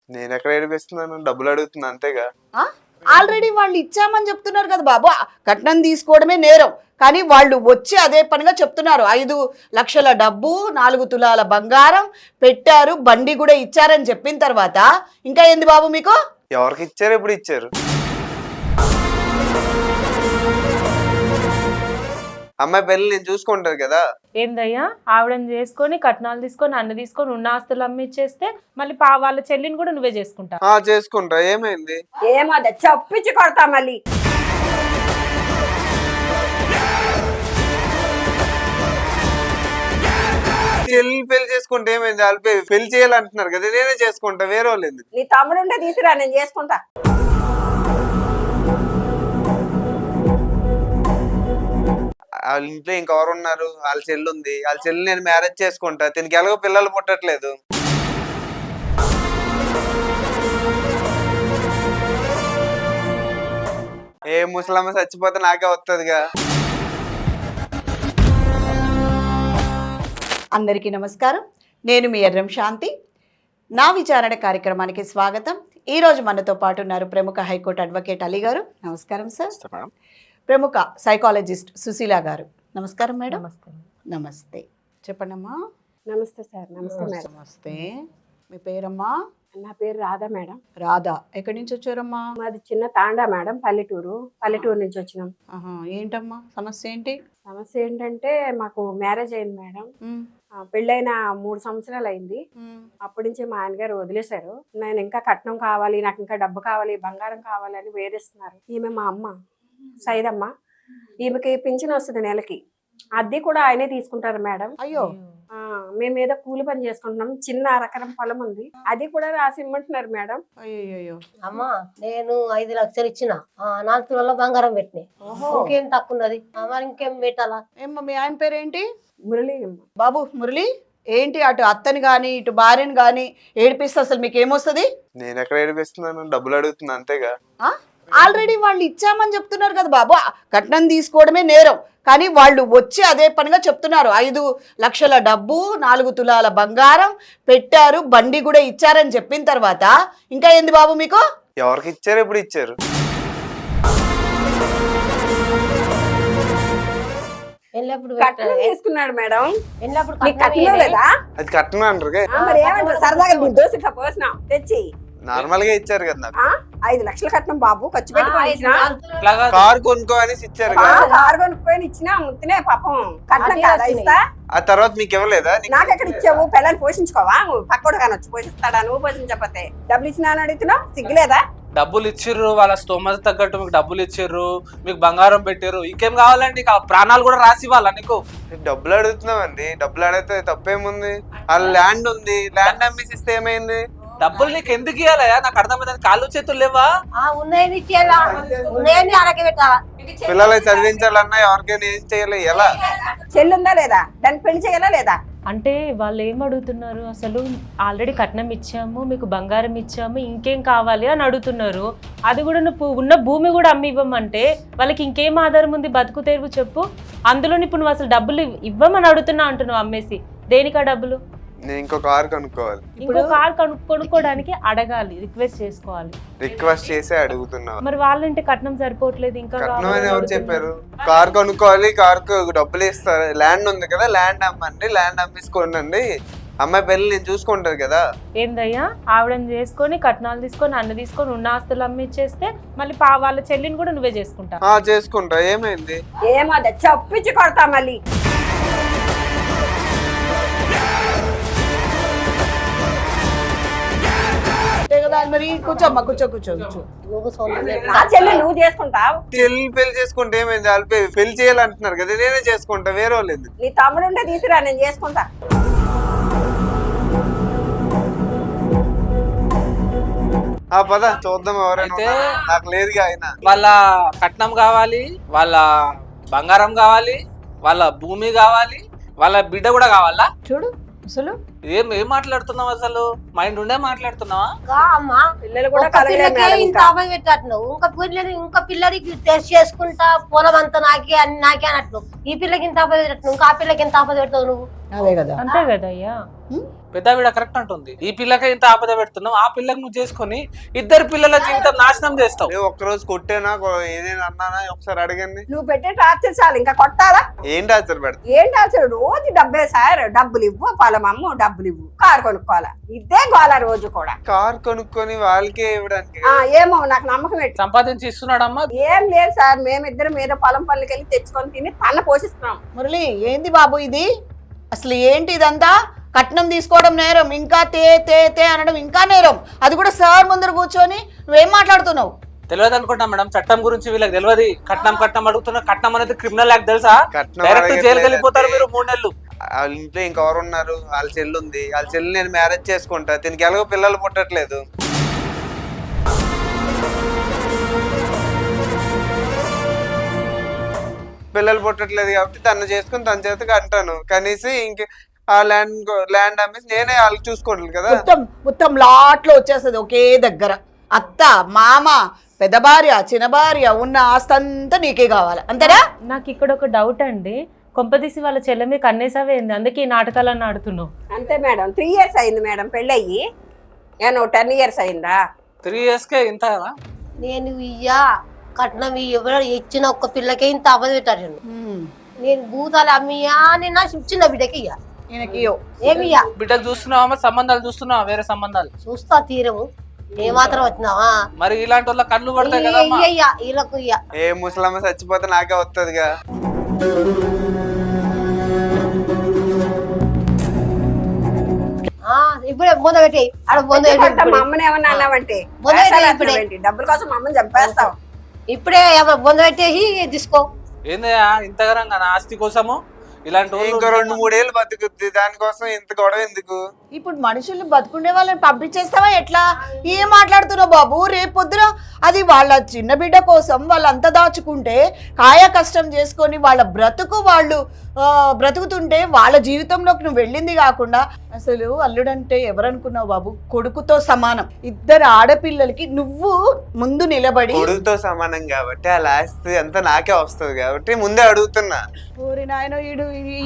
నేను ఎక్కడ ఏడిపిస్తున్నాను, డబ్బులు అడుగుతున్నా అంతేగా. ఆల్రెడీ వాళ్ళు ఇచ్చామని చెప్తున్నారు కదా బాబు. కట్నం తీసుకోవడమే నేరం, కానీ వాళ్ళు వచ్చి అదే పనిగా చెప్తున్నారు 5 లక్షల డబ్బు 4 తులాల బంగారం పెట్టారు, బండి కూడా ఇచ్చారని చెప్పిన తర్వాత ఇంకా ఏంది బాబు మీకు? ఎవరికి ఇచ్చారు, ఎప్పుడు ఇచ్చారు? అమ్మాయి పెళ్ళి నేను చూసుకుంటాను కదా. ఏందయ్యా, ఆవిడని చేసుకొని కట్నాలు తీసుకొని అన్ని తీసుకొని ఉన్న ఆస్తులు అమ్మిచ్చేస్తే మళ్ళీ వాళ్ళ చెల్లిని కూడా నువ్వే చేసుకుంటా? చేసుకుంటా, ఏమైంది? ఏమది చప్పించి కొడతా మళ్ళీ. చెల్లి పెళ్లి చేసుకుంటే ఏమైంది? వాళ్ళు పెళ్లి చేయాలంటున్నారు కదా, నేనే చేసుకుంటా, వేరే వాళ్ళు ఎందుకు? నీ తమ్ముడుంటే తీసుకురా, నేను చేసుకుంటా. వాళ్ళ ఇంట్లో ఇంకెవరు ఉన్నారు? వాళ్ళ చెల్లి ఉంది, వాళ్ళ చెల్లి నేను మ్యారేజ్ చేసుకుంటా. దీనికి ఎలాగో పిల్లలు పుట్టట్లేదు. ఏ ముసలమ్మ చచ్చిపోతే నాకే వస్తుందిగా. అందరికీ నమస్కారం, నేను మీ ఎర్రం శాంతి. నా విచారణ కార్యక్రమానికి స్వాగతం. ఈరోజు మనతో పాటు ఉన్నారు ప్రముఖ హైకోర్టు అడ్వకేట్ అలీ గారు. నమస్కారం సార్. ప్రముఖ సైకాలజిస్ట్ సుశీల గారు. నమస్కారం మేడం. నమస్తే. చెప్పండమ్మా. నమస్తే సార్. నమస్తే మేడం. నమస్తే. మీ పేరమ్మా? నా పేరు రాధా మేడం. రాధా. ఎక్కడి నుంచి వచ్చారమ్మా? మాది చిన్న తాండా మేడం, పల్లెటూరు నుంచి వచ్చినాం. ఏంటమ్మా సమస్య ఏంటి? సమస్య ఏంటంటే మాకు మ్యారేజ్ అయింది మేడం. పెళ్ళైన 3 సంవత్సరాలు అయింది. అప్పటి నుంచి మా ఆయన గారు వదిలేశారు. నేను ఇంకా కట్నం కావాలి, నాకు ఇంకా డబ్బు కావాలి, బంగారం కావాలి అని వేధిస్తున్నారు. ఈమె మా అమ్మ సైదమ్మ. ఈమెకి పింఛన్ వస్తుంది నెలకి, అద్దె కూడా ఆయనే తీసుకుంటారు మేడం. అయ్యో. మేము ఏదో కూలి పని చేసుకుంటున్నాం, చిన్న అరకరం పొలం ఉంది, అది కూడా రాసి ఇమ్మంటున్నారు మేడం. అయ్యో. అమ్మా నేను 5 లక్షలు ఇచ్చిన 4 తులాల బంగారం పెట్టినాయి. ఇంకేం తక్కువ ఉన్నది, మరి ఇంకేం పెట్టాలా? ఏమ్మా మీ ఆయన పేరేంటి? మురళి. బాబు మురళి, ఏంటి అటు అత్తని గాని ఇటు భార్యని గాని ఏడిపిస్తే అసలు మీకు ఏమొస్తుంది? నేను ఎక్కడ ఏడిపిస్తున్నాను, డబ్బులు అడుగుతున్నా అంతేగా. ఆల్రెడీ వాళ్ళు ఇచ్చామని చెప్తున్నారు కదా బాబు. కట్నం తీసుకోవడమే నేరం, కానీ వాళ్ళు వచ్చి అదే పనిగా చెప్తున్నారు 5 లక్షల డబ్బు 4 తులాల బంగారం పెట్టారు, బండి కూడా ఇచ్చారని చెప్పిన తర్వాత ఇంకా ఏంది బాబు మీకు? ఎవరికి ఇచ్చారు, ఎప్పుడు ఇచ్చారు? కట్నం తీసుకున్నాడు మేడం. ఎల్లప్పుడు నీకు కట్నం లేదా? అది కట్నం అంటారు. మరి ఏమంటారు? సరదాగా దోశ పోసినా తెచ్చి నార్మల్ గా ఇచ్చారు కదా నాకు. 5 లక్షల కట్నం బాబు ఖర్చు పెట్టుకొని ఇచ్చినా, కారు కొనుక్కో అనేసి ఇచ్చారు కదా. కారు కొనుక్కొని ఇచ్చినా ముత్తినే పాపం కట్నం కాదా ఇస్తా? ఆ తర్వాత మీకు ఇవ్వలేదా? నాకెక్కడ ఇచ్చావు? పిల్లల్ని పోషించుకోవా? పక్కోడు కానొచ్చు పోషిస్తాడా? నువ్వు పోషించకపోతే డబ్బులు ఇచ్చినా అని అడుగుతున్నావు, సిగ్గులేదా? డబ్బులు ఇచ్చిర్రు, వాళ్ళ స్తోమత తగ్గట్టు మీకు డబ్బులు ఇచ్చిర్రు, మీకు బంగారం పెట్టారు, ఇంకేం కావాలండి? ప్రాణాలు కూడా రాసి ఇవ్వాలా నీకు? డబ్బులు అడుగుతున్నామండి. డబ్బులు అడిగితే తప్పేముంది? వాళ్ళ ల్యాండ్ ఉంది, ల్యాండ్ అమ్మేసి ఇస్తే ఏమైంది? డబ్బులు నీకు ఎందుకు ఇవ్వాలయా? నాకు అర్థమైంది. కాళ్ళు చేతులు లేవా? ఉన్నాయని ఇచ్చేలా, ఉన్నాయని అరకే పెట్టాలా? పిల్లలకి చదివించాలన్నా ఎవరికైనా ఏం చేయాలి? ఎలా? చెల్లుందా లేదా? దానికి పెళ్లి చేయాలా లేదా? అంటే వాళ్ళు ఏం అడుగుతున్నారు అసలు? ఆల్రెడీ కట్నం ఇచ్చాము, మీకు బంగారం ఇచ్చాము, ఇంకేం కావాలి అని అడుగుతున్నారు. అది కూడా నువ్వు ఉన్న భూమి కూడా అమ్మి ఇవ్వమంటే వాళ్ళకి ఇంకేం ఆధారం ఉంది? బతుకు తెరువు చెప్పు. అందులో ఇప్పుడు నువ్వు అసలు డబ్బులు ఇవ్వమని అడుగుతున్నా అంటున్నావు. అమ్మేసి దేనికి ఆ డబ్బులు? నేను ఇంకో కారు కొనుక్కోవాలి. ఇంకో కార్ కొనుక్కోవడానికి అడగాలి, రిక్వెస్ట్ చేసుకోవాలి. రిక్వెస్ట్ చేసి అడుగుతున్నా. మరి వాళ్ళంటే కట్నం సరిపోవట్లేదు, ఇంకా కట్నం అని ఎవరు చెప్పారు? కారు కొనుక్కోవాలి, కారుకు డబ్బులు ఇస్తారు. ల్యాండ్ ఉంది కదా, ల్యాండ్ అమ్మండి, ల్యాండ్ అమ్మేసుకోండి. అమ్మాయి పెళ్ళి నేను చూసుకుంటాను కదా. ఏందయ్యా, ఆవిడని చేసుకొని కట్నాలు తీసుకొని అన్ని తీసుకొని ఉన్న ఆస్తులు అమ్మిచ్చేస్తే మళ్ళీ వాళ్ళ చెల్లిని కూడా నువ్వే చేసుకుంటా? చేసుకుంటా, ఏమైంది? ఏమది చప్పించి కొడతా మళ్ళీ. మరి కూర్చోమ్మా, కూర్చో. నా చెల్లి నువ్వు చేసుకుంటావు. చెల్లి పెళ్లి చేసుకుంటే ఏమైంది? వాళ్ళు పెళ్లి చేయాలంటున్నారు కదా, నేనే చేసుకుంటా, వేరే వాళ్ళు ఎందుకు? నీ తమ్ముడుంటే తీసుకురా, నేను చేసుకుంటా. పద చూద్దాం ఎవరైనా. నాకు లేదుగా ఆయన. వాళ్ళ కట్నం కావాలి, వాళ్ళ బంగారం కావాలి, వాళ్ళ భూమి కావాలి, వాళ్ళ బిడ్డ కూడా కావాలా? చూడు అసలు ఏం మాట్లాడుతున్నావు అసలు? మైండ్ ఉండే మాట్లాడుతున్నావా? అమ్మా పిల్లలు కూడా ఒక కలగలేదు పిల్లకే మేడం ఇంత ఇంకా. అబ్బాయి పెట్టినట్టు ఇంక పిల్లడికి టెస్ట్ చేసుకుంటా పొలం అంతా నాకే అని నాకే అన్నట్లు ఈ పిల్లకి ఇంత అబ్బాయి పెట్టినట్టు ఇంకా ఆ పిల్లకి ఎంత అబ్బాయి పెడతావు నువ్వు? అదే కదా. అంతే కదా అయ్యా. పెద్ద విడ కరెక్ట్ అంటుంది. ఈ పిల్లకే ఇంత ఆపద పెడుతున్నావు, ఆ పిల్లకి నువ్వు చేసుకొని ఇద్దరు పిల్లల జీవితం నాశనం చేస్తావు. నేను ఒక్కరోజు కొట్టేనా ఏదైనా అన్నానా ఒకసారి అడగండి. నువ్వు పెట్టే టార్చర్ చాలు, ఇంకా కొట్టాలా? ఏం టార్చర్ పెడతా? ఏం టార్చర్? రోజు డబ్బే సార్, డబ్బులు ఇవ్వు, పొలం అమ్ము, డబ్బులు ఇవ్వు, కారు కొనుక్కోవాలా, ఇదే గోల రోజు కూడా. కార్ కొనుక్కొని వాళ్ళకే ఇవ్వడానికి ఏమో నాకు నమ్మకం ఏంటి? సంపాదించి ఇస్తున్నాడమ్మా. ఏం లేదు సార్, మేమిద్దరం ఏదో పొలం పనులకి వెళ్ళి తెచ్చుకొని తిని తన పోషిస్తున్నాం. మురళి ఏంది బాబు ఇది? అసలు ఏంటి ఇదంతా? కట్నం తీసుకోవడం నేరం, ఇంకా తే తే తే అనడం ఇంకా నేరం, అది కూడా సార్ ముందర కూర్చొని నువ్వేం మాట్లాడుతున్నావు? తెలియదు అనుకుంటా మేడం, చట్టం గురించి వీళ్ళకి తెలియదు. కట్నం అడుగుతున్నా. కట్నం అనేది క్రిమినల్ యాక్ట్ తెలుసా? కట్నం డైరెక్ట్ అడగట్లేదు జైలుకి వెళ్ళిపోతారు అంటే మీరు 3 నెలలు. వాళ్ళ ఇంట్లో ఇంకెవరు ఉన్నారు? వాళ్ళ చెల్లి ఉంది, వాళ్ళ చెల్లి నేను మ్యారేజ్ చేసుకుంటా, దీనికి ఎలాగో పిల్లలు పుట్టట్లేదు. పిల్లలు పుట్టట్లేదు కాబట్టి తను చేసుకుని తన చేతికి అంటాను. కనీసం ఇంక ఆ ల్యాండ్ అమ్మేసి నేనే వాళ్ళకి చూసుకోండి కదా. మొత్తం లాట్లో వచ్చేస్తుంది ఒకే దగ్గర. అత్త, మామ, పెద్ద భార్య, చిన్న భార్య, ఉన్న ఆస్తి అంతా నీకే కావాలి అంతేనా? నాకు ఇక్కడ ఒక డౌట్ అండి, కొంపదీసి వాళ్ళ చెల్లె మీకు అన్నేసావేంది, అందుకే ఈ నాటకాలన్నీ ఆడుతున్నావు? అంతే మేడం, 3 years అయింది మేడం పెళ్ళయ్యి. ఏమో 10 years అయిందా? 3 yearsకే ఇంత? నేను ఇయ్యా కట్నం ఎవరు ఇచ్చిన ఒక్క పిల్లకే ఇంత అబ్బాయి పెట్టాడు. నేను భూతాలు అమ్మియా నేను నా చిన్న బిడ్డకి ఇయ్యా. ఏమియ్యా బిడ్డకు చూస్తున్నావా? సంబంధాలు చూస్తున్నావా? వేరే సంబంధాలు చూస్తా తీరము. ఏమాత్రం వచ్చినావా? మరి ఇలాంటి వాళ్ళ కళ్ళు పడతాయి కదమ్మా. వీళ్ళకు ఇయ్యా. ఏ ముసలమ్మ చచ్చిపోతే నాకే వస్తుందిగా. ఇప్పుడే బొంద పెట్టి ఆడ బొంద మా అమ్మని ఏమన్నా అన్నావంటే డబ్బుల కోసం మా అమ్మని చంపేస్తావు. ఇప్పుడే బొంద పెట్టేసి తీసుకో. ఏందయ్యా ఇంతగరంగా నా ఆస్తి కోసము? ఇలాంటి ఇంకో 2-3 ఏళ్ళు బతుకుద్ది, దానికోసం ఇంత గొడవ ఎందుకు? ఇప్పుడు మనుషుల్ని బతుకుండే వాళ్ళని పంపించేస్తావా ఎట్లా? ఏం మాట్లాడుతున్నావు బాబు? రేపు పొద్దున అది వాళ్ళ చిన్న బిడ్డ కోసం వాళ్ళంతా దాచుకుంటే, కాయ కష్టం చేసుకొని వాళ్ళ బ్రతుకు వాళ్ళు బ్రతుకుతుంటే వాళ్ళ జీవితంలోకి నువ్వు వెళ్ళింది కాకుండా, అసలు అల్లుడంటే ఎవరనుకున్నావు బాబు? కొడుకుతో సమానం. 2 ఆడపిల్లలకి నువ్వు ముందు నిలబడి, కొడుకుతో సమానం కాబట్టి ఆ ఆస్తి అంతా నాకే వస్తుంది కాబట్టి ముందే అడుగుతున్నా. ఓరి నాయన,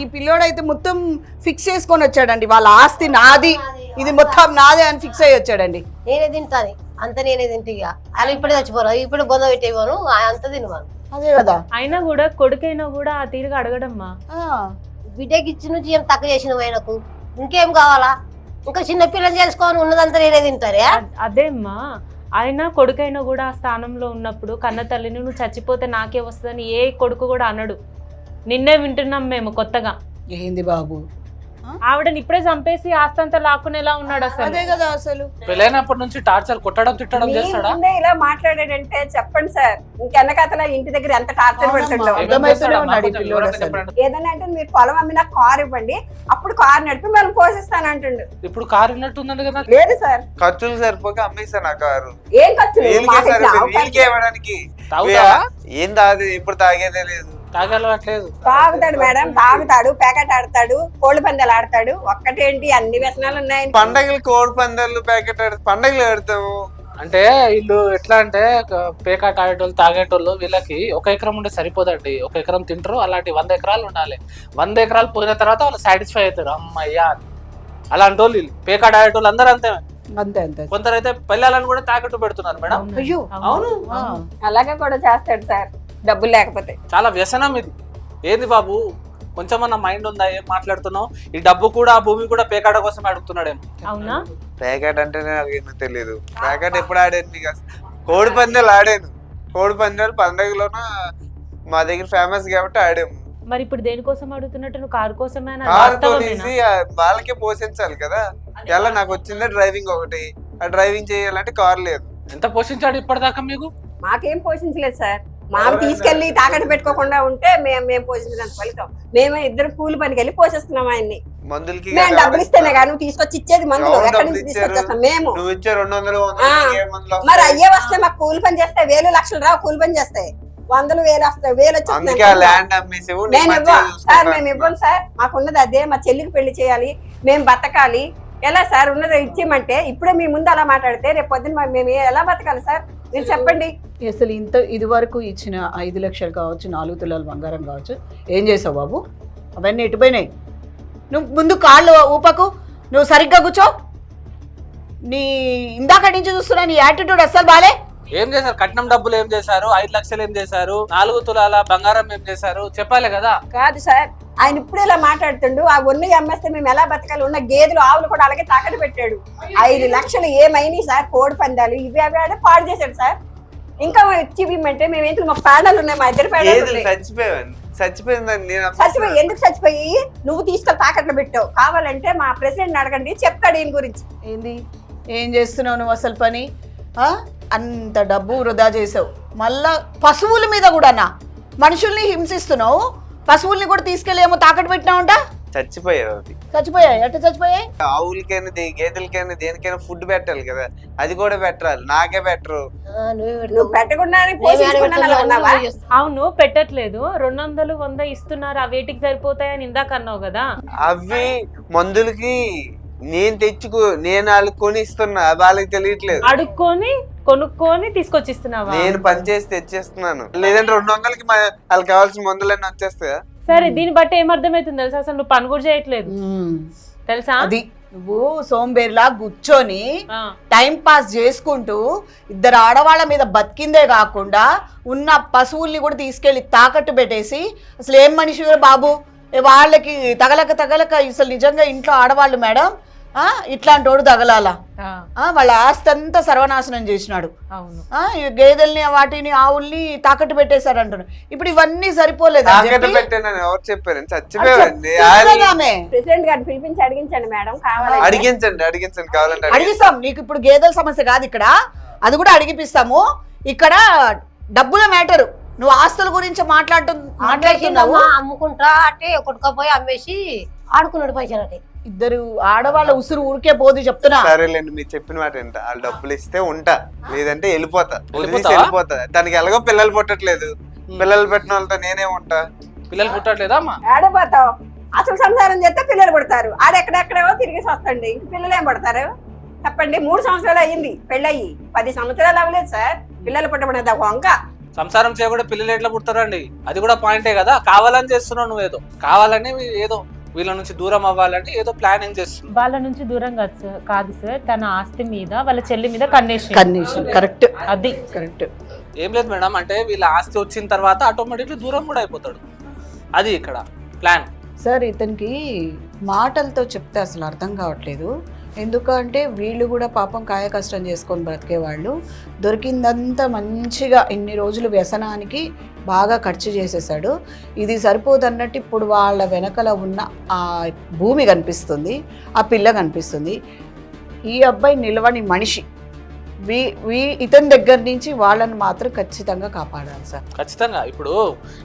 ఈ పిల్లోడైతే మొత్తం ఫిక్స్ చేసుకొని వచ్చాడండి, వాళ్ళ ఆస్తి నాది, ఇది మొత్తం నాదే అని ఫిక్స్ అయ్యి వచ్చాడండి. నేనే తింటాను అంత, నేనే తింటే ఇక వాళ్ళు ఇప్పుడే చచ్చిపోరు, ఇప్పుడు బొంద పెట్టేవాను అంత తినవాను. అదే కదా. అయినా కూడా కొడుకైనా కూడా ఆ తీరుగా అడగడమ్మా. బిడ్డకి ఇచ్చి నుంచి ఏం తక్కువ చేసిన ఆయనకు ఇంకేం కావాలా? ఇంకా చిన్న పిల్లలు చేసుకొని ఉన్నదంతా నేనే తింటారే. అదేమ్మా, ఆయన కొడుకైనా కూడా ఆ స్థానంలో ఉన్నప్పుడు కన్న తల్లిని నువ్వు చచ్చిపోతే నాకే వస్తుందని ఏ కొడుకు కూడా అనడు. నిన్నే వింటున్నాం మేము కొత్తగా. ఏంది బాబు? ఆవిడని ఇప్పుడే చంపేసి ఆస్తంతా లాక్కునేలా ఉన్నాడు అసలు. అదే కదా అసలు. పెళ్ళైనప్పటి నుంచి టార్చర్ కొట్టడం తిట్టడం చేస్తాడా? ఇలా మాట్లాడాడంటే చెప్పండి సార్, ఇంకెన్నకతల ఇంటి దగ్గర ఎంత టార్చర్ పెడుతుంటావు. అర్థమవుతూనే ఉన్నాడు ఈ పిల్లోడు అసలు. ఏదైనా అంటే మీరు పొలం అమ్మి నాకు కారు ఇవ్వండి, అప్పుడు కారు నడిపి మేము పోషిస్తాను అంటుండు. ఇప్పుడు కారు ఉన్నట్టుందండి కదా. లేదు సార్, ఖర్చులు సరిపోక అమ్మేసాను ఆ కారు. ఏం ఖర్చు? వీళ్ళకే ఇవ్వడానికి. తాగుతావా? ఏం తాగదు, ఇప్పుడు తాగేదే లేదు. తాగలవట్లేదు. తాగుతాడు మేడం, తాగుతాడు, ప్యాకెట్ ఆడతాడు, కోళ్ళ పందాలు ఆడతాడు. ఒక్కటేంటి అన్ని వ్యసనాలు ఉన్నాయి. పండగలు కోడి పందాలు ప్యాకెట్ పండగలు ఆడతాము. అంటే వీళ్ళు ఎట్లా అంటే పేకాట ఆడేటోళ్ళు తాగేటోళ్ళు వీళ్ళకి 1 ఎకరం ఉంటే సరిపోదండి. 1 ఎకరం తింటారు, అలాంటి 100 ఎకరాలు ఉండాలి. 100 ఎకరాలు పోయిన తర్వాత వాళ్ళు సాటిస్ఫై అవుతారు, అమ్మయ్యా. అలాంటి వాళ్ళు పేకాట ఆడేటోళ్ళు అందరూ అంతే. అంతే అంతే. కొందరైతే పిల్లలను కూడా తాకట్టు పెడుతున్నారు మేడం. అయ్యో అవును, అలాగే కూడా చేస్తాడు సార్, డబ్బులు లేకపోతే. చాలా వ్యసనం ఇది. ఏంది బాబు, కొంచెమన్నా మైండ్ ఉందా? ఏం మాట్లాడుతున్నావు? ఈ డబ్బు కూడా ఆ భూమి కూడా పేకాట కోసం అడుగుతున్నాడేమో. అవునా? ప్యాకెట్ అంటేనే నాకేమో తెలియదు. ప్యాకెట్ ఎప్పుడు ఆడాను మీకు? కోడి పందాలు ఆడాను. కోడి పందాలు పండగలోన మా దగ్గర ఫేమస్ కాబట్టి ఆడాము. మరి ఇప్పుడు దేనికోసం అడుగుతున్నట్టు? నువ్వు కారు కోసమేనా? కారు తోలేసి వాళ్ళకే పోషించాలి కదా. ఎలా నాకు వచ్చిందే డ్రైవింగ్ ఒకటి, ఆ డ్రైవింగ్ చేయాలంటే కారు లేదు. ఎంత పోషించాడు ఇప్పటిదాకా మీకు? మాకేం పోషించలేదు సార్. మాకు తీసుకెళ్లి తాకట్టు పెట్టుకోకుండా ఉంటే మేము పోషించినంత ఫలితం. మేమే ఇద్దరు కూలి పనికి వెళ్ళి పోషిస్తున్నాం ఆయన్ని. మందులకి మేము డబ్బులు ఇస్తేనే కానీ నువ్వు తీసుకొచ్చి ఇచ్చేది మందులు ఎక్కడి నుంచి తీసుకొచ్చేస్తాం మేము. నువ్వు ఇచ్చే 200 మరి అయ్యే వస్తే మాకు కూలి పని చేస్తే 1000 లక్షలు రావు. కూలి పని చేస్తే వందలు వేలు వస్తాయి, వేలు వచ్చేస్తుంది అందుకే ఆ ల్యాండ్ అమ్మేసి ఇవ్వు, నీ నేను మంచిగా ఇవ్వం సార్, చూసుకుంటా మేము ఇవ్వం సార్. మాకున్నది అదే, మా చెల్లికి పెళ్లి చేయాలి, మేము బతకాలి. ఎలా సార్ ఉన్నది ఇచ్చేయమంటే ఇప్పుడే మీ ముందు అలా మాట్లాడితే రేపు పొద్దున మేము ఎలా బతకాలి సార్, మీరు చెప్పండి. అసలు ఇది వరకు ఇచ్చిన 5 లక్షలు కావచ్చు, 4 తులాల బంగారం కావచ్చు, ఏం చేసావు బాబు? అవన్నీ ఎటుపోయినాయి? నువ్వు ముందు కాళ్ళు ఊపకు, నువ్వు సరిగ్గా కూర్చో. నీ ఇందాక నుంచి చూస్తున్నా నీ యాటిట్యూడ్ అస్సలు బాలే. ఏం చేశారు? కట్నం డబ్బులు ఏం చేశారు? 5 లక్షలు ఏం చేశారు? 4 తులాల బంగారం ఏం చేశారు? చెప్పాలి కదా. కాదు సార్, ఆయన ఇప్పుడు ఇలా మాట్లాడుతుండు. ఆ ఉన్నవి అమ్మేస్తే మేము ఎలా బతకాలి? ఉన్న గేదెలు ఆవులు కూడా అలాగే తాకట్టు పెట్టాడు. 5 లక్షలు ఏమైనాయి సార్? కోడి పందాలు ఇవి అవి ఆడే పాడు చేశాడు సార్. ఇంకా ఇచ్చి ఇవ్వమంటే మేము ఏంటి, మా పేడలు ఉన్నాయి, మా ఇద్దరు పేడలు గేదెలు ఉన్నాయి. చచ్చిపోయిందని నేను చచ్చిపోయి ఎందుకు చచ్చిపోయి? నువ్వు తీసుకెళ్ళి తాకట్లు పెట్టావు. కావాలంటే మా ప్రెసిడెంట్ అడగండి, చెప్తాడు ఈయన గురించి. ఏంది ఏం చేస్తున్నావు నువ్వు అసలు పని? అంత డబ్బు వృధా చేసావు. మళ్ళా పశువుల మీద కూడానా? మనుషుల్ని హింసిస్తున్నావు, పశువుల్ని కూడా తీసుకెళ్ళి ఏమో తాకట్టు పెట్టినావుంట. చచ్చిపోయావు. అవి చచ్చిపోయాయి. ఎట్ట చచ్చిపోయాయి? ఆవులకైనా గేదెలకైనా దేనికైనా ఫుడ్ పెట్టాలి కదా, అది కూడా పెట్టాలి. నాకే పెట్టరు. నువ్వు పెట్టకుండా ఉన్నావా? అవును, పెట్టట్లేదు. 200, 100 ఇస్తున్నారు, ఆ వేటికి సరిపోతాయని ఇందాక అన్నావు కదా. అవి మందులకి నేను వాళ్ళకి కొని ఇస్తున్నా, వాళ్ళకి తెలియట్లేదు. అడుక్కొని కొనుక్కొని తీసుకొచ్చిస్తున్నావా? నేను పని చేసి తెచ్చేస్తున్నాను. లేదంటే 200కి వాళ్ళకి కావాల్సిన మందులన్నీ వచ్చేస్తాయా? సరే, దీన్ని బట్టి ఏమర్థమవుతుంది తెలుసా? అసలు నువ్వు పని కూడా చేయట్లేదు తెలుసా? అది నువ్వు సోంబేర్లా కూర్చొని ఆ. టైం పాస్ చేసుకుంటూ 2 ఆడవాళ్ళ మీద బతికిందే కాకుండా ఉన్న పశువుల్ని కూడా తీసుకెళ్లి తాకట్టు పెట్టేసి, అసలు ఏం మనిషి బాబు? వాళ్ళకి తగలక అసలు నిజంగా ఇంట్లో ఆడవాళ్ళు మేడం ఇట్లాంటి వాడు తగలాల. వాళ్ళ ఆస్తి అంతా సర్వనాశనం చేసినాడు. అవును, ఈ గేదెల్ని వాటిని ఆవుల్ని తాకట్టు పెట్టేశారు అంటున్నాడు. ఇప్పుడు ఇవన్నీ సరిపోలేదు. తాకట్టు పెట్టానని ఎవరు చెప్పారు? చచ్చిపోయారండి. ప్రెసిడెంట్ గారిని పిలిపించి అడిగించండి మేడం, కావాలి అడిగించండి కావాలంటే అడిగిస్తాం. నీకు ఇప్పుడు గేదెల సమస్య కాదు ఇక్కడ, అది కూడా అడిగిపిస్తాము. ఇక్కడ డబ్బుల మ్యాటరు. నువ్వు ఆస్తుల గురించి మాట్లాడుతున్నావు. అమ్ముకుంటా అంటే కొట్టుకపోయి అమ్మేసి ఆడుకున్నాడు పైసలు అంటే. 2 ఆడవాళ్ళ ఉసురు ఊరికే పోదు చెప్తున్నా. సరేలేండి, మీరు చెప్పిన మాట ఏంట. వాళ్ళు డబ్బులు ఇస్తే ఉంటా, లేదంటే వెళ్ళిపోతా. దానికి ఎలాగో పిల్లలు పుట్టట్లేదు. పిల్లలు పెట్టిన వాళ్ళతో నేనే ఉంటా. పిల్లలు పుట్టట్లేదా అమ్మా? ఆడపోతావు. అసలు సంసారం చేస్తే పిల్లలు పుడతారు. ఆడెక్కడెక్కడేవో తిరిగేసి వస్తండి, ఇంక పిల్లలు ఏం పడతారు చెప్పండి? 3 సంవత్సరాలు అయ్యింది పెళ్ళయి, 10 సంవత్సరాలు అవ్వలేదు సార్ పిల్లలు పుట్టబడేది. వంక సంసారం చేయకుండా పిల్లలు ఎట్లా పుడతారండి? అది కూడా పాయింటే కదా. కావాలని చేస్తున్నావు నువ్వు, కావాలని ఏదో వీళ్ళ నుంచి దూరం అవ్వాలని ఏదో ప్లానింగ్ చేస్తున్నావు. వాళ్ళ నుంచి దూరం కాదు సార్, తన ఆస్తి మీద వాళ్ళ చెల్లి మీద కన్నేషన్. కరెక్ట్, అది కరెక్ట్. ఏం లేదు మేడం, అంటే వీళ్ళ ఆస్తి వచ్చిన తర్వాత ఆటోమేటిక్లీ దూరం కూడా అయిపోతాడు. అది ఇక్కడ ప్లాన్. సార్ ఇతనికి మాటలతో చెప్తే అసలు అర్థం కావట్లేదు. ఎందుకంటే వీళ్ళు కూడా పాపం కాయ కష్టం చేసుకొని బ్రతికేవాళ్ళు. దొరికిందంతా మంచిగా ఇన్ని రోజులు వ్యసనానికి బాగా ఖర్చు చేసేసాడు. ఇది సరిపోదన్నట్టు ఇప్పుడు వాళ్ళ వెనకల ఉన్న ఆ భూమి కనిపిస్తుంది, ఆ పిల్ల కనిపిస్తుంది. ఈ అబ్బాయి నిలవని మనిషి. ఇతని దగ్గర నుంచి వాళ్ళని మాత్రం ఖచ్చితంగా కాపాడాలి సార్. ఖచ్చితంగా. ఇప్పుడు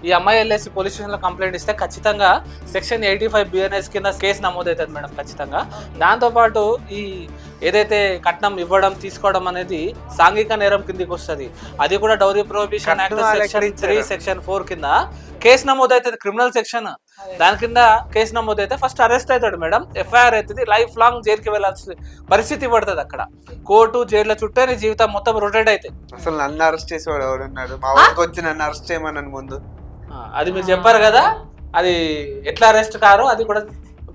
ఈ అమ్మాయి వెళ్ళేసి పోలీస్ స్టేషన్లో కంప్లైంట్ ఇస్తే ఖచ్చితంగా సెక్షన్ 85 BNS కింద కేసు నమోదవుతుంది మేడం ఖచ్చితంగా. దాంతోపాటు ఈ ఏదైతే కట్నం ఇవ్వడం తీసుకోవడం అనేది సాంఘిక నేరం కిందకి వస్తుంది. అది కూడా dowry prohibition act section 3 section 4 కింద కేసు నమోదవుతుంది. క్రిమినల్ సెక్షన్, దాని కింద కేసు నమోదైతే ఫస్ట్ అరెస్ట్ అవుతాడు మేడం, ఎఫ్ఐఆర్ అవుతుంది, లైఫ్ లాంగ్ జైలుకి వెళ్ళాల్సిన పరిస్థితి పడుతుంది. అక్కడ కోర్టు జైళ్ళ చుట్టే నీ జీవితం మొత్తం రొటేట్ అవుతాయి. అసలు నన్ను అరెస్ట్ చేసేవాడు ఎవడున్నాడు? మా ఊరికి వచ్చి నన్ను అరెస్ట్ చేయమన్నాను ముందు. అది మీరు చెప్పారు కదా, అది ఎట్లా అరెస్ట్ కారో అది కూడా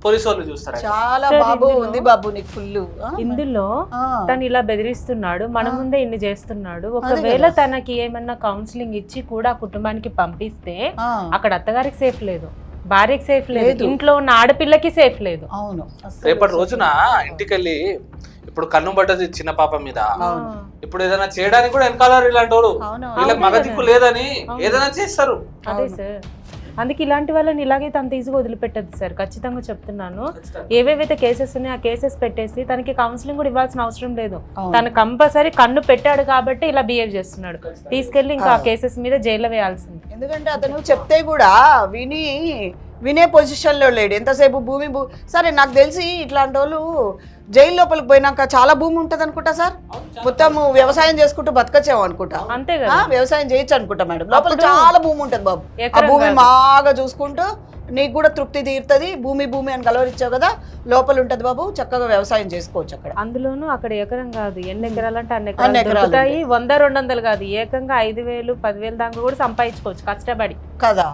పోలీసు వాళ్ళు చూస్తారు. చాలా బాబు ఉంది బాబు నీకు ఫుల్. ఇందులో తను ఇలా బెదిరిస్తున్నాడు, మన ముందే ఇన్ని చేస్తున్నాడు. ఒకవేళ తనకి ఏమన్నా కౌన్సిలింగ్ ఇచ్చి కూడా కుటుంబానికి పంపిస్తే అక్కడ అత్తగారికి సేఫ్ లేదు, భార్యకి సేఫ్ లేదు, ఇంట్లో ఉన్న ఆడపిల్లకి సేఫ్ లేదు. అవును. రేపటి రోజున ఇంటికెళ్ళి ఇప్పుడు కన్ను పడ్డది చిన్న పాప మీద, ఇప్పుడు ఏదైనా చేయడానికి కూడా వెనకాల ఇలాంటి వాడు, వీళ్ళకి మగ దిక్కు లేదని ఏదైనా చేస్తారు. అదే సార్, అందుకే ఇలాంటి వాళ్ళని ఇలాగైతే అంత ఈజీగా వదిలిపెట్టద్దు సార్. ఖచ్చితంగా చెప్తున్నాను. ఏవేవైతే కేసెస్ ఉన్నాయో ఆ కేసెస్ పెట్టేసి తనకి కౌన్సిలింగ్ కూడా ఇవ్వాల్సిన అవసరం లేదు. తను కంపల్సరీ కన్ను పెట్టాడు కాబట్టి ఇలా బిహేవ్ చేస్తున్నాడు. తీసుకెళ్లి ఇంకా ఆ కేసెస్ మీద జైల్లో వేయాల్సింది. ఎందుకంటే అతను చెప్తే కూడా వినే పొజిషన్లో లేడు. ఎంతసేపు సరే నాకు తెలిసి ఇట్లాంటి వాళ్ళు జైలు లోపలికి పోయినాక చాలా భూమి ఉంటుంది అనుకుంటా సార్, మొత్తం వ్యవసాయం చేసుకుంటూ బతకచ్చాము అనుకుంటా. అంతే కదా. వ్యవసాయం చేయొచ్చు అనుకుంటా మేడం. లోపల చాలా భూమి ఉంటుంది బాబు. ఆ ఎకరం భూమి కాదు. బాగా చూసుకుంటూ నీకు కూడా తృప్తి తీరుతుంది. భూమి భూమి అని కలవరిచ్చావు కదా, లోపల ఉంటుంది బాబు, చక్కగా వ్యవసాయం చేసుకోవచ్చు అక్కడ. అందులోనూ అక్కడ ఎకరం కాదు, ఎన్ని ఎకరాలు అంటే అన్ని అన్ని ఎకరాలు ఎకరాలు దొరుకుతాయి. 100-200 కాదు, ఏకంగా 5,000 10,000 దాకా కూడా సంపాదించుకోవచ్చు కష్టపడి. కదా,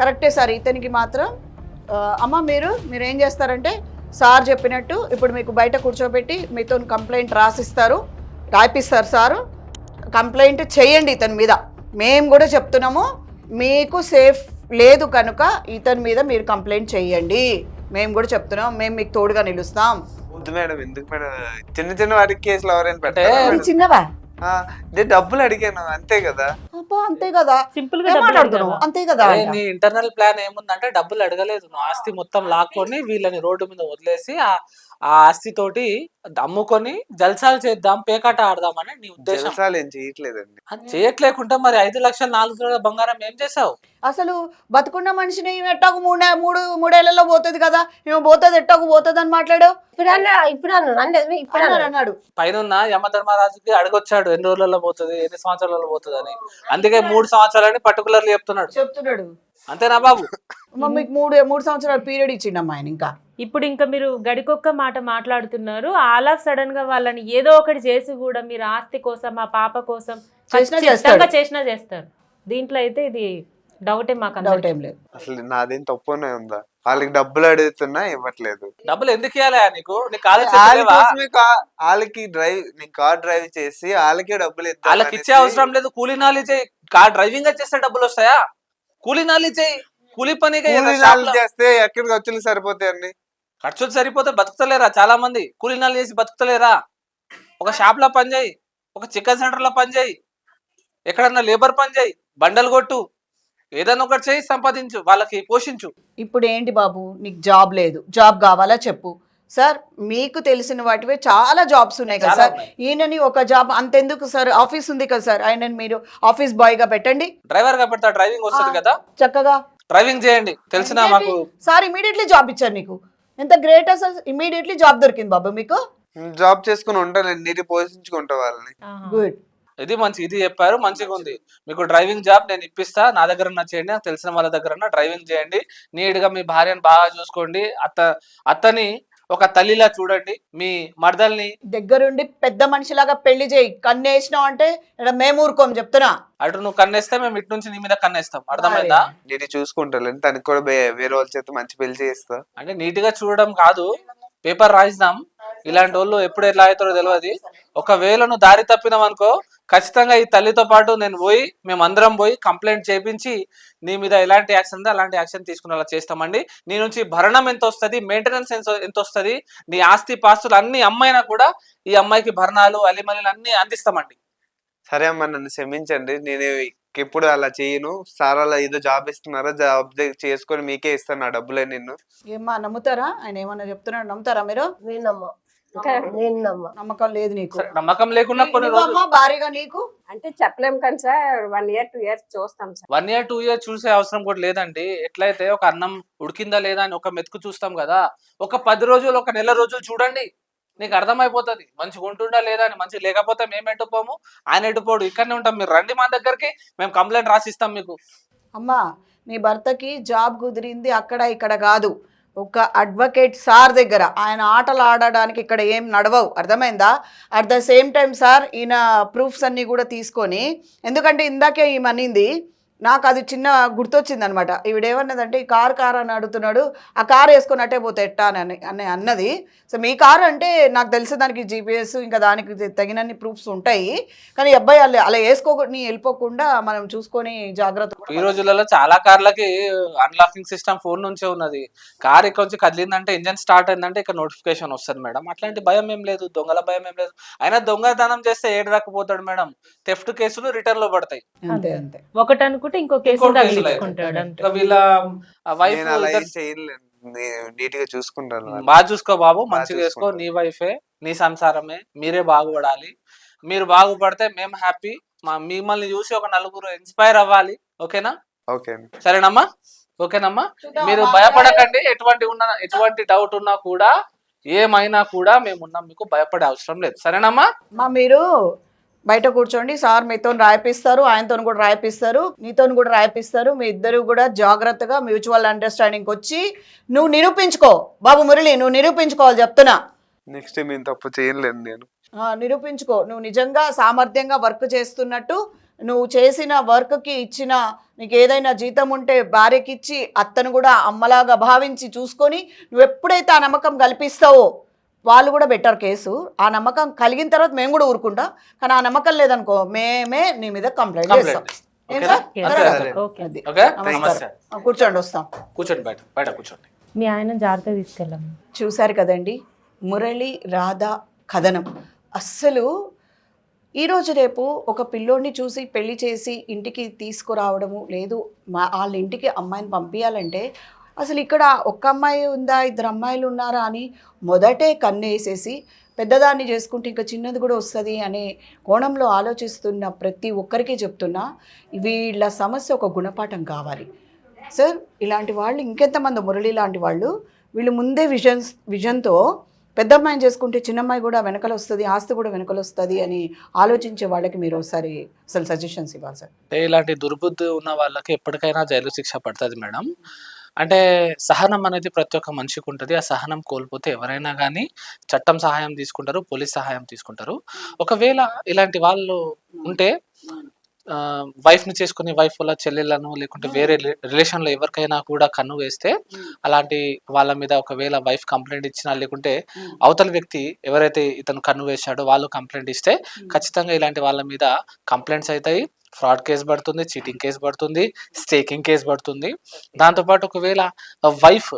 కరెక్టే సార్. ఇతనికి మాత్రం అమ్మ మీరు ఏం చేస్తారంటే సార్ చెప్పినట్టు ఇప్పుడు మీకు బయట కూర్చోబెట్టి మీతో కంప్లైంట్ రాయిపిస్తారు సారు. కంప్లైంట్ చేయండి ఇతని మీద. మేము కూడా చెప్తున్నాము, మీకు సేఫ్ లేదు కనుక ఇతని మీద మీరు కంప్లైంట్ చేయండి. మేము కూడా చెప్తున్నాం, మేము మీకు తోడుగా నిలుస్తాం. వద్దు మేడం, ఎందుకు మేడం? చిన్న చిన్న వాటికి కేసులు ఎవరైనా ఇది చిన్నవా? నేను డబ్బులు అడిగాను అంతే కదా. అబ్బా అంతే కదా, సింపుల్ గా ఏం డబ్బులు మాట్లాడుతున్నావు? అడగాలా? అంతే కదా అరే, అంట. నీ ఇంటర్నల్ ప్లాన్ ఏముందంటే డబ్బులు అడగలేదు, నువ్వు ఆస్తి మొత్తం లాక్కొని వీళ్ళని రోడ్డు మీద వదిలేసి ఆ ఆస్తి తోటి అమ్ముకొని జల్సాలు చేద్దాం, పేకాట ఆడదామని నీ ఉద్దేశం. జలసాలు ఏం చేయట్లేదండి. అది చేయట్లేకుండా మరి 5 లక్షలు 4 తులాల బంగారం ఏం చేసావు? అసలు బతుకున్న మనిషిని ఈమె ఎట్టాకు మూడేళ్లలో పోతుంది కదా, ఈమె పోతుంది ఎట్టాకు పోతుంది అని మాట్లాడావు. ఇప్పుడు అన్నాడు. పైన యమధర్మరాజుకి అడగొచ్చాడు ఎన్ని రోజులలో పోతుంది, ఎన్ని సంవత్సరాలలో పోతుంది అని. అందుకే 3 సంవత్సరాలని పర్టికులర్లీ చెప్తున్నాడు. అంతేనా బాబు? మీకు మూడు సంవత్సరాల పీరియడ్ ఇచ్చిండమ్మా ఆయన. ఇంకా ఇప్పుడు మీరు గడికొక్క మాట మాట్లాడుతున్నారు. ఆల్ ఆఫ్ సడన్ గా వాళ్ళని ఏదో ఒకటి చేసి కూడా మీరు ఆస్తి కోసం, ఆ పాప కోసం ఖచ్చితంగా చేస్తారు. దీంట్లో అయితే ఇది డౌటే, మాకు డౌట్ ఏం లేదు. అసలు నాదేం తప్పునే ఉందా? వాళ్ళకి డబ్బులు అడుగుతున్నా ఇవ్వట్లేదు. డబ్బులు ఎందుకు ఇవ్వాలి నీకు? నీకు ఆలోచన వాళ్ళకి నేను కార్ డ్రైవ్ చేసి వాళ్ళకే డబ్బులు ఇద్దాం. వాళ్ళకి ఇచ్చే అవసరం లేదు, కూలీ నాలి చేయి. కార్ డ్రైవింగ్ చేస్తే డబ్బులు వస్తాయా? కూలీ నాలి చేయి, కూలీ పని చేస్తే ఎక్కడికి ఖర్చులు సరిపోతాయండి. ఖర్చులు సరిపోతే బతుకుతలేరా చాలా మంది? కూలీ నాలు చేసి బతుకుతలేరా? ఒక షాప్ లో పని చేయి, ఒక చికెన్ సెంటర్ లో పని చేయి, ఎక్కడన్నా లేబర్ పని చేయి, బండలు కొట్టు, ఏదైనా ఒకటి చేయి, సంపాదించు, వాళ్ళకి పోషించు. ఇప్పుడు ఏంటి బాబు, నీకు జాబ్ లేదు, జాబ్ కావాలా చెప్పు సార్. మీకు తెలిసిన వాటివే చాలా జాబ్స్ ఉన్నాయి కదా సార్. ఈయనని ఒక జాబ్ అంతెందుకు సార్, ఆఫీస్ ఉంది కదా సార్, ఆయనని మీరు ఆఫీస్ బాయ్ గా పెట్టండి. డ్రైవర్ గా పెడతా, డ్రైవింగ్ వస్తుంది కదా, చక్కగా డ్రైవింగ్ చేయండి. తెలిసిన మాకు సార్ ఇమీడియట్లీ జాబ్ ఇచ్చారు నీకు. ఎంత గ్రేట్ అసలు, ఇమీడియట్లీ జాబ్ దొరికింది బాబు మీకు. జాబ్ చేసుకుని ఉంటాను, నీటి పోషించుకుంటా వాళ్ళని. గుడ్, ఇది మంచి, ఇది చెప్పారు, మంచిగా ఉంది. మీకు డ్రైవింగ్ జాబ్ నేను ఇప్పిస్తా, నా దగ్గర చేయండి, నాకు తెలిసిన వాళ్ళ దగ్గర డ్రైవింగ్ చేయండి. నీట్ గా మీ భార్యను బాగా చూసుకోండి, అత్తని ఒక తల్లిలా చూడండి, మీ మర్దల్ని దగ్గరుండి పెద్ద మనిషిలాగా పెళ్లి చేయి. కన్నేసినావు అంటే మేము ఊరుకోం చెప్తున్నా. అటు నువ్వు కన్నేస్తే మేము ఇటు నుంచి నీ మీద కన్నేస్తాం, అర్థమైందా? నీటి చూసుకుంటాను, తనకి కూడా వేరే వాళ్ళ చేత మంచి పెళ్లి చేస్తా. అంటే నీట్ గా చూడడం కాదు, పేపర్ రాయిద్దాం. ఇలాంటి వాళ్ళు ఎప్పుడు ఎట్లా అవుతారో తెలియదు. ఒకవేళ నువ్వు దారి తప్పినాం అనుకో, ఖచ్చితంగా ఈ తల్లితో పాటు మేమందరం పోయి కంప్లైంట్ చేయించి నీ మీద ఎలాంటి యాక్షన్ ఉందో అలాంటి యాక్షన్ తీసుకునేలా చేస్తామండి. నీ నుంచి భరణం ఎంత వస్తుంది, మెయింటెనెన్స్ ఎంత వస్తుంది, నీ ఆస్తి పాస్తులు అన్ని అమ్మైనా కూడా ఈ అమ్మాయికి భరణాలు అలిమలీలు అన్ని అందిస్తామండి. సరే అమ్మ, నన్ను క్షమించండి, నేను ఎప్పుడు అలా చేయను. సార్ అలా ఏదో జాబ్ ఇస్తున్నారా, జాబ్ చేసుకొని మీకే ఇస్తాను ఆ డబ్బులే. నిన్ను ఏమ్మా నమ్ముతారా? ఆయన ఏమన్నా చెప్తున్నాడు, నమ్ముతారా మీరు? నమ్మకం లేదు నీకు. నమ్మకం లేకుండా కొన్ని రోజులు భారీగా నీకు అంటే చెప్పలేం కానీ సార్ 1 year 2 years చూస్తాం సార్. 1 year 2 years చూసే అవసరం కూడా లేదండి. ఎట్లయితే ఒక అన్నం ఉడికిందా లేదా అని ఒక మెతుకు చూస్తాం కదా, ఒక 10 రోజులు, ఒక నెల రోజులు చూడండి, నీకు అర్థమైపోతుంది మంచిగా ఉంటుందా లేదా అని. మంచిగా లేకపోతే మేము ఎటుపోము, ఆయన ఎటుపోడు, ఇక్కడనే ఉంటాం. మీరు రండి మా దగ్గరికి, మేము కంప్లైంట్ రాసిస్తాం మీకు. అమ్మా నీ భర్తకి జాబ్ కుదిరింది అక్కడ ఇక్కడ కాదు, ఒక అడ్వకేట్ సార్ దగ్గర. ఆయన ఆటలు ఆడడానికి ఇక్కడ ఏం నడవవు, అర్థమైందా? At the same time sir ఈయన ప్రూఫ్స్ అన్నీ కూడా తీసుకొని, ఎందుకంటే ఇందాకే ఈమె అనింది, నాకు అది చిన్న గుర్తొచ్చింది అనమాట. ఈవిడేమన్నదంటే ఈ కార్ అని అడుగుతున్నాడు, ఆ కార్ వేసుకొని అట్టే పోతే ఎట్టా అని అన్నది. సో మీ కారు అంటే నాకు తెలిసి దానికి జీపీఎస్ ఇంకా దానికి తగినన్ని ప్రూఫ్స్ ఉంటాయి, కానీ అబ్బాయి అలా వేసుకోని వెళ్ళిపోకుండా మనం చూసుకొని జాగ్రత్త. ఈ రోజులలో చాలా కార్లకి అన్లాకింగ్ సిస్టమ్ ఫోన్ నుంచే ఉన్నది. కార్ ఇక్కడ నుంచి కదిలిందంటే, ఇంజన్ స్టార్ట్ అయిందంటే ఇక్కడ నోటిఫికేషన్ వస్తుంది మేడం. అట్లాంటి భయం ఏం లేదు, దొంగల భయం ఏం లేదు. అయినా దొంగతనం చేస్తే ఏడు రాకపోతాడు మేడం, థెఫ్ట్ కేసులు రిటర్న్ లో పడతాయి. అంతే అంతే, ఒకటి అనుకుంటే ఇంకో కేసు తగిలించుకుంటాడు అంతే. వీళ్ళ వైఫ్ నీట్ గా చూసుకుంటాను. బాగా చూసుకో బాబు, మంచిగా చేసుకో. నీ వైఫే, నీ సంసారమే, మీరే బాగుపడాలి. మీరు బాగుపడితే మేము హ్యాపీ. మిమ్మల్ని చూసి ఒక నలుగురు ఇన్స్పైర్ అవ్వాలి. ఓకేనా? ఓకే సరేనమ్మా, ఓకేనమ్మా. మీరు భయపడకండి, ఎటువంటి డౌట్ ఉన్నా కూడా ఏమైనా కూడా మేము ఉన్నాం, మీకు భయపడే అవసరం లేదు, సరేనమ్మా? మీరు బయట కూర్చోండి, సార్ మీతో రాయిపిస్తారు, ఆయనతో కూడా రాయిపిస్తారు, నీతో కూడా రాయిపిస్తారు. మీ ఇద్దరు కూడా జాగ్రత్తగా మ్యూచువల్ అండర్స్టాండింగ్ వచ్చి నువ్వు నిరూపించుకో బాబు మురళి, నువ్వు నిరూపించుకోవాలి చెప్తున్నా. నెక్స్ట్ టైం ఏం తప్పు చేయలేను నేను. నిరూపించుకో, నువ్వు నిజంగా సామర్థ్యంగా వర్క్ చేస్తున్నట్టు, నువ్వు చేసిన వర్క్కి ఇచ్చిన నీకు ఏదైనా జీతం ఉంటే భార్యకి ఇచ్చి అత్తను కూడా అమ్మలాగా భావించి చూసుకొని నువ్వు ఎప్పుడైతే ఆ నమ్మకం కల్పిస్తావో వాళ్ళు కూడా బెటర్ కేసు. ఆ నమ్మకం కలిగిన తర్వాత మేము కూడా ఊరుకుంటాం, కానీ ఆ నమ్మకం లేదనుకో మేమే నీ మీద కంప్లైంట్ చేస్తాం. ఏం సార్? ఓకే. అది. ఓకే, నమస్కారం. కూర్చోండి, వస్తాం. కూర్చోండి, బయట కూర్చోండి. మీ ఆయన జాగ్రత్తగా తీసుకెళ్ళాము. చూశారు కదండి మురళి రాధ కథనం. అస్సలు ఈరోజు రేపు ఒక పిల్లోడిని చూసి పెళ్లి చేసి ఇంటికి తీసుకురావడము లేదు, వాళ్ళ ఇంటికి అమ్మాయిని పంపించాలంటే అసలు ఇక్కడ ఒక్క అమ్మాయి ఉందా, ఇద్దరు అమ్మాయిలు ఉన్నారా అని మొదటే కన్నేసేసి పెద్దదాన్ని చేసుకుంటే ఇంకా చిన్నది కూడా వస్తుంది అనే కోణంలో ఆలోచిస్తున్న ప్రతి ఒక్కరికి చెప్తున్నా, వీళ్ళ సమస్య ఒక గుణపాఠం కావాలి సార్. ఇలాంటి వాళ్ళు ఇంకెంతమంది మురళి లాంటి వాళ్ళు, వీళ్ళు ముందే విజన్తో పెద్ద అమ్మాయిని చేసుకుంటే చిన్నమ్మాయి కూడా వెనకలు వస్తుంది, ఆస్తి కూడా వెనకలు వస్తుంది అని ఆలోచించే వాళ్ళకి మీరు ఒకసారి అసలు సజెషన్స్ ఇవ్వాలి సార్. ఇలాంటి దుర్బుద్ధి ఉన్న వాళ్ళకి ఎప్పటికైనా జైలు శిక్ష పడుతుంది మేడం. అంటే సహనం అనేది ప్రతి ఒక్క మనిషికి ఉంటుంది. ఆ సహనం కోల్పోతే ఎవరైనా కానీ చట్టం సహాయం తీసుకుంటారు, పోలీస్ సహాయం తీసుకుంటారు. ఒకవేళ ఇలాంటి వాళ్ళు ఉంటే వైఫ్ని చేసుకుని వైఫ్ వాళ్ళ చెల్లెళ్ళను లేకుంటే వేరే రిలేషన్లో ఎవరికైనా కూడా కన్ను వేస్తే అలాంటి వాళ్ళ మీద ఒకవేళ వైఫ్ కంప్లైంట్ ఇచ్చినా లేకుంటే అవతల వ్యక్తి ఎవరైతే ఇతను కన్ను వేశాడో వాళ్ళు కంప్లైంట్ ఇస్తే ఖచ్చితంగా ఇలాంటి వాళ్ళ మీద కంప్లైంట్స్ అవుతాయి, ఫ్రాడ్ కేసు పడుతుంది, చీటింగ్ కేసు పడుతుంది, స్టేకింగ్ కేసు పడుతుంది. దాంతోపాటు ఒకవేళ వైఫ్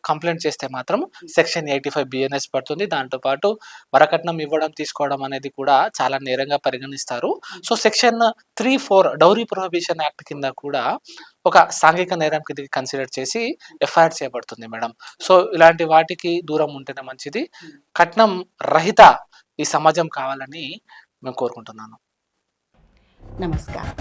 కంప్లైంట్ చేస్తే మాత్రం సెక్షన్ 85 BNS పడుతుంది. దాంతోపాటు వరకట్నం ఇవ్వడం తీసుకోవడం అనేది కూడా చాలా నేరంగా పరిగణిస్తారు. So section 3(4) dowry prohibition act కింద కూడా ఒక సాంఘిక నేరం కింద కన్సిడర్ చేసి FIR చేయబడుతుంది మేడం. సో ఇలాంటి వాటికి దూరం ఉంటేనే మంచిది. కట్నం రహిత ఈ సమాజం కావాలని మేము కోరుకుంటున్నాను. నమస్కారం.